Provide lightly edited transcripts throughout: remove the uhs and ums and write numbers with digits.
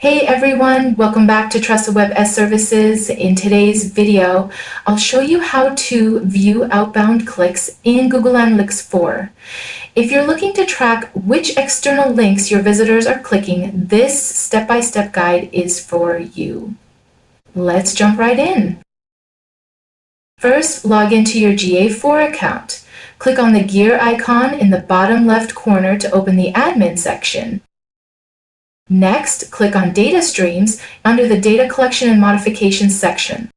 Hey everyone, welcome back to Trusted Web Services. In today's video, I'll show you how to view outbound clicks in Google Analytics 4. If you're looking to track which external links your visitors are clicking, this step-by-step guide is for you. Let's jump right in. First, log into your GA4 account. Click on the gear icon in the bottom left corner to open the admin section. Next, click on Data Streams under the Data Collection and Modification section.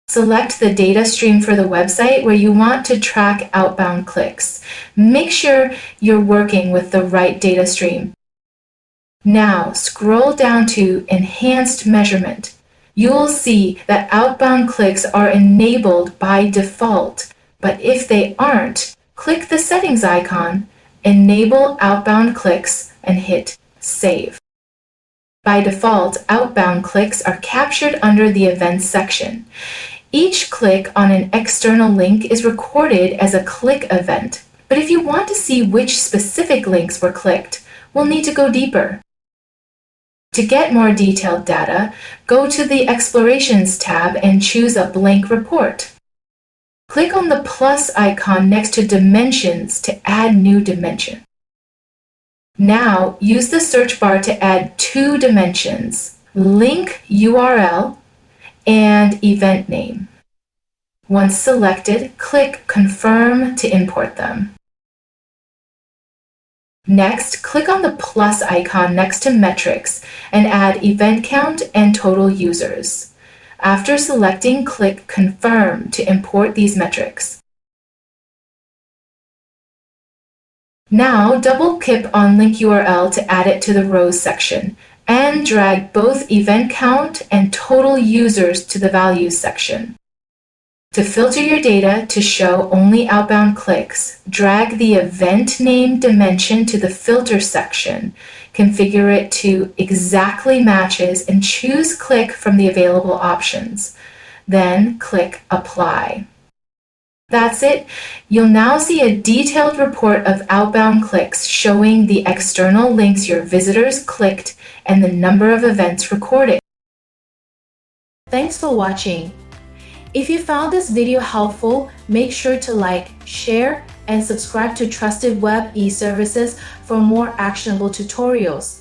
Select the data stream for the website where you want to track outbound clicks. Make sure you're working with the right data stream. Now, scroll down to Enhanced Measurement. You'll see that outbound clicks are enabled by default, but if they aren't, click the Settings icon, Enable Outbound Clicks, and hit Save. By default, outbound clicks are captured under the Events section. Each click on an external link is recorded as a click event, but if you want to see which specific links were clicked, we'll need to go deeper. To get more detailed data, go to the Explorations tab and choose a blank report. Click on the plus icon next to Dimensions to add new dimension. Now, use the search bar to add two dimensions, link URL and event name. Once selected, click Confirm to import them. Next, click on the plus icon next to Metrics and add event count and total users. After selecting, click Confirm to import these metrics. Now, double-click on link URL to add it to the rows section and drag both event count and total users to the values section. To filter your data to show only outbound clicks, drag the event name dimension to the filter section, configure it to exactly matches, and choose click from the available options. Then click Apply. That's it. You'll now see a detailed report of outbound clicks showing the external links your visitors clicked and the number of events recorded. Thanks for watching. If you found this video helpful, make sure to like, share, and subscribe to Trusted Web eServices for more actionable tutorials.